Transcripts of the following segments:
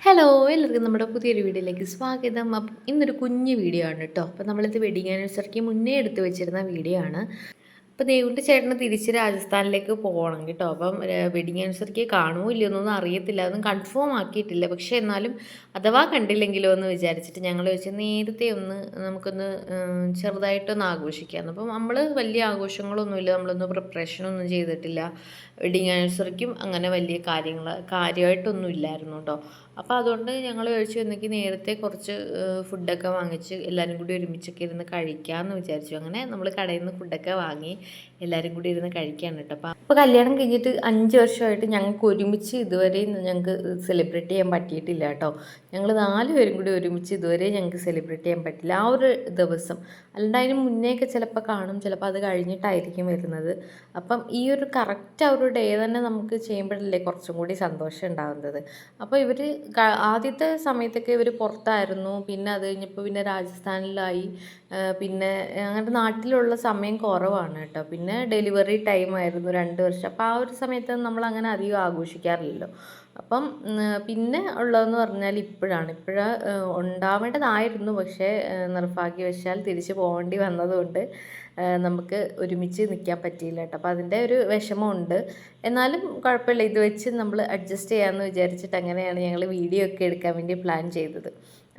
Hello എല്ലാവർക്കും നമ്മുടെ പുതിയൊരു വീഡിയോയിലേക്ക് സ്വാഗതം. അപ്പം ഇന്നൊരു കുഞ്ഞു വീഡിയോ ആണ് കേട്ടോ. അപ്പോൾ നമ്മളിത് വെഡിങ് ആനിവേഴ്സറിക്ക് മുന്നേ എടുത്ത് വെച്ചിരുന്ന വീഡിയോ ആണ്. അപ്പോൾ ദേവുട്ടി ചേട്ടന് തിരിച്ച് രാജസ്ഥാനിലേക്ക് പോകണം കേട്ടോ. അപ്പം വെഡിങ് ആനിവേഴ്സറിക്ക് കാണുമോ ഇല്ലയോ എന്നൊന്നും അറിയത്തില്ല, അതൊന്നും കൺഫേം ആക്കിയിട്ടില്ല. പക്ഷേ എന്നാലും അഥവാ കണ്ടില്ലെങ്കിലോ എന്ന് വിചാരിച്ചിട്ട് ഞങ്ങൾ വെച്ച് നേരത്തെ ഒന്ന് നമുക്കൊന്ന് ചെറുതായിട്ടൊന്ന് ആഘോഷിക്കാമെന്ന്. അപ്പം നമ്മൾ വലിയ ആഘോഷങ്ങളൊന്നുമില്ല, നമ്മളൊന്നും പ്രിപ്പറേഷനൊന്നും ചെയ്തിട്ടില്ല. വെഡിങ് ആനിവേഴ്സറിക്കും അങ്ങനെ വലിയ കാര്യമായിട്ടൊന്നും ഇല്ലായിരുന്നു കേട്ടോ. അപ്പോൾ അതുകൊണ്ട് ഞങ്ങൾ കഴിച്ചു വന്നെങ്കിൽ നേരത്തെ കുറച്ച് ഫുഡൊക്കെ വാങ്ങിച്ച് എല്ലാവരും കൂടി ഒരുമിച്ചൊക്കെ ഇരുന്ന് കഴിക്കാമെന്ന് വിചാരിച്ചു. അങ്ങനെ നമ്മൾ കടയിൽ നിന്ന് ഫുഡൊക്കെ വാങ്ങി എല്ലാവരും കൂടി ഇരുന്ന് കഴിക്കാൻ കേട്ടോ. അപ്പോൾ കല്യാണം കഴിഞ്ഞിട്ട് 5 വർഷമായിട്ട് ഞങ്ങൾക്ക് ഒരുമിച്ച് ഇതുവരെ ഞങ്ങൾക്ക് സെലിബ്രേറ്റ് ചെയ്യാൻ പറ്റിയിട്ടില്ല കേട്ടോ. ഞങ്ങൾ 4 പേരും കൂടി ഒരുമിച്ച് ഇതുവരെ ഞങ്ങൾക്ക് സെലിബ്രേറ്റ് ചെയ്യാൻ പറ്റില്ല ആ ഒരു ദിവസം. അല്ലാണ്ട് അതിന് മുന്നേയൊക്കെ ചിലപ്പോൾ കാണും, ചിലപ്പോൾ അത് കഴിഞ്ഞിട്ടായിരിക്കും വരുന്നത്. അപ്പം ഈ ഒരു കറക്റ്റ് ആ ഒരു ഡേ തന്നെ നമുക്ക് ചെയ്യുമ്പോഴല്ലേ കുറച്ചും കൂടി സന്തോഷം ഉണ്ടാകുന്നത്. അപ്പോൾ ഇവർ ആദ്യത്തെ സമയത്തൊക്കെ ഇവർ പുറത്തായിരുന്നു, പിന്നെ അത് കഴിഞ്ഞപ്പോൾ പിന്നെ രാജസ്ഥാനിലായി, പിന്നെ അങ്ങനെ നാട്ടിലുള്ള സമയം കുറവാണ് കേട്ടോ. പിന്നെ ഡെലിവറി ടൈം ആയിരുന്നു 2 വർഷം. അപ്പോൾ ആ ഒരു സമയത്ത് നമ്മൾ അങ്ങനെ അധികം ആഘോഷിക്കാറില്ലല്ലോ. അപ്പം പിന്നെ ഉള്ളതെന്ന് പറഞ്ഞാൽ ഇപ്പോഴാണ് ഉണ്ടാവേണ്ടതായിരുന്നു, പക്ഷേ നിർഭാഗ്യവശാൽ തിരിച്ച് പോകേണ്ടി വന്നതുകൊണ്ട് നമുക്ക് ഒരുമിച്ച് നിൽക്കാൻ പറ്റിയില്ല കേട്ടോ. അപ്പോൾ അതിൻ്റെ ഒരു വിഷമമുണ്ട്. എന്നാലും കുഴപ്പമില്ല, ഇത് വെച്ച് നമ്മൾ അഡ്ജസ്റ്റ് ചെയ്യാമെന്ന് വിചാരിച്ചിട്ട് അങ്ങനെയാണ് ഞങ്ങൾ വീഡിയോ ഒക്കെ എടുക്കാൻ വേണ്ടി പ്ലാൻ ചെയ്തത്.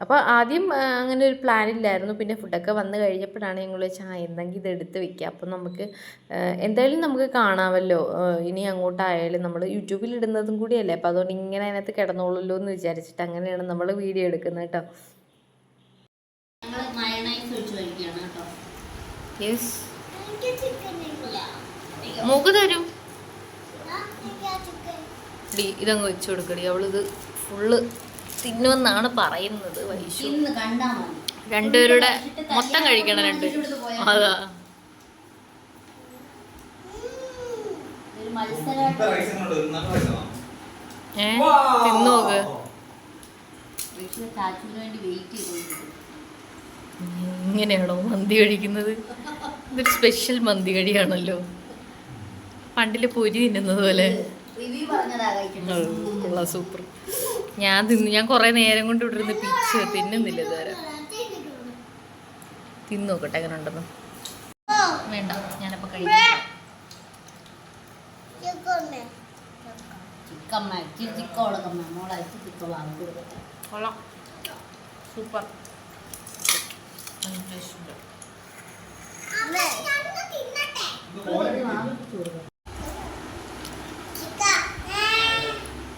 അപ്പോൾ ആദ്യം അങ്ങനെ ഒരു പ്ലാൻ ഇല്ലായിരുന്നു. പിന്നെ ഫുഡൊക്കെ വന്നു കഴിഞ്ഞപ്പോഴാണ് ഞങ്ങൾ വെച്ചാൽ എന്തെങ്കിലും ഇത് എടുത്ത് വെക്കുക, അപ്പം നമുക്ക് എന്തായാലും നമുക്ക് കാണാമല്ലോ. ഇനി അങ്ങോട്ടായാലും നമ്മൾ യൂട്യൂബിൽ ഇടുന്നതും കൂടിയല്ലേ, അപ്പോൾ അതുകൊണ്ട് ഇങ്ങനെ അതിനകത്ത് കിടന്നോളൂല്ലോ എന്ന് വിചാരിച്ചിട്ട് അങ്ങനെയാണ് നമ്മൾ വീഡിയോ എടുക്കുന്നത് കേട്ടോ. യെസ്, മൂക്ക് തരും. ഇതങ്ങ് വെച്ചു കൊടുക്കടി, അവളിത് ഫുള്ള് തിന്നുമെന്നാണ് പറയുന്നത്. വൈശു രണ്ടുപേരുടെ മൊത്തം കഴിക്കണം, രണ്ടുപേരും. അതാ തിന്നോക്ക്. ഇങ്ങനെയാണോ മന്തി കഴിക്കുന്നത്? ഇതൊരു സ്പെഷ്യൽ മന്തി കഴിയാണല്ലോ, പണ്ടില് പൊരി തിന്നുന്നത് പോലെ. സൂപ്പർ. ഞാൻ കുറേ നേരം കൊണ്ട് ഇവിടുന്ന് പിച്ച് തിന്നുന്നില്ല ഇതുവരെ. തിന്നു നോക്കട്ടെ എങ്ങനെ ഉണ്ടെന്ന്. വേണ്ട, ഞാനപ്പോൾ കഴിക്കാം. സൂപ്പർ.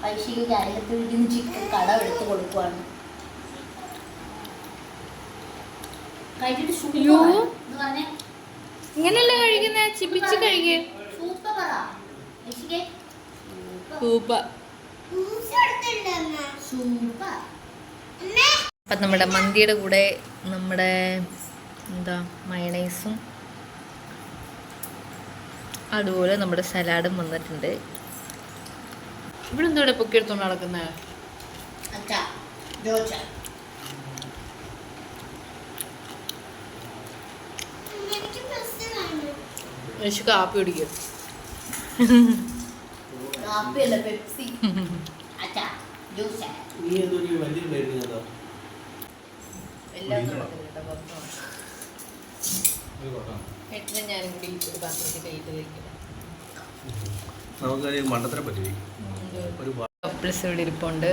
പൈസയ്ക്ക് അയലത്ത് വീട്ടിൽ നിന്ന് ചിക്കൻ കടം എടുത്ത് കൊടുക്കുവാണ്. ഇങ്ങനെയല്ലേ കഴിക്കുന്നേ? ചിപ്പിച്ച് കഴിക്കേ. അപ്പം നമ്മുടെ മന്തിയുടെ കൂടെ നമ്മുടെ എന്താ മയണൈസും അതുപോലെ നമ്മുടെ സലാഡും വന്നിട്ടുണ്ട്. ഇവിടെ എന്തോടെ പൊക്കി എടുത്തോണ്ട് നടക്കുന്നത്? കാപ്പി കുടിക്കും. ഞാനും കൂടി ഒരു പാത്രത്തിൽ കയ്യിട്ട് കഴിക്കണം. കപ്പിൾസ് ഇവിടെ ഇരിപ്പുണ്ട്.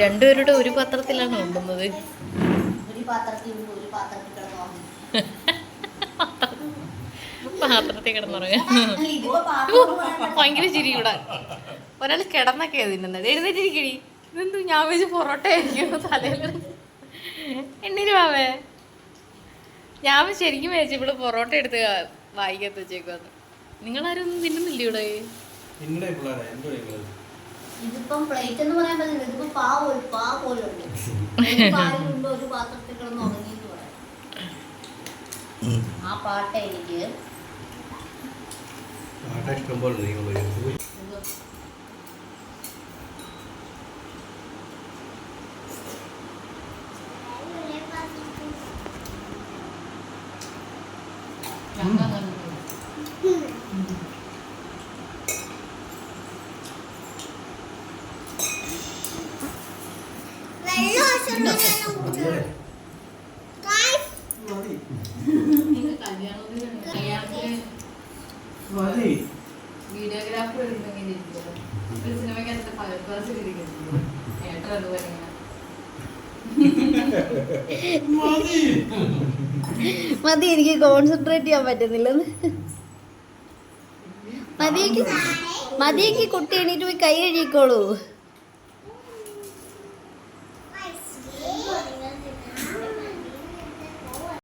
രണ്ടുപേരുടെ ഒരു പാത്രത്തിലാണ് ഉണ്ടുന്നത്. പാത്രത്തിൽ കിടന്നുറങ്ങാൻ ഭയങ്കര ചിരി. ഇവിടെ ഒരാൾ കിടന്നൊക്കെ തിന്നുന്നത്. എഴുന്നേറ്റിരിക്കടി. ഇതെന്തു ഞാൻ വെച്ച് പൊറോട്ട ആയിരിക്കും തലയിൽ. എണ്ണീര് വാവേ, ഞാൻ ശരിക്കും വെച്ച് ഇവിടെ പൊറോട്ട എടുത്ത് വായിക്കത്ത് വെച്ചേക്കുവാന്ന്. നിങ്ങളാരും ഒന്നും തിന്നുന്നില്ല ഇവിടെ? ഇതിപ്പം പ്ലേറ്റ് എന്ന് പറയാൻ പറ്റില്ല, ഇതിപ്പോ പാ പോലുണ്ട്. ഒരു പാത്രത്തിൽ കിടന്ന് ഉറങ്ങിയിട്ട് പറയാം. ആ പാട്ട എനിക്ക് ഇഷ്ടം പോലെ. വീഡിയോഗ്രാഫർ സിനിമയ്ക്ക് മതി, എനിക്ക് കോൺസെൻട്രേറ്റ് ചെയ്യാൻ പറ്റുന്നില്ലെന്ന്. മതിയെങ്കിൽ കുട്ടി എണീറ്റ് പോയി കൈ കഴുകിക്കോളൂ.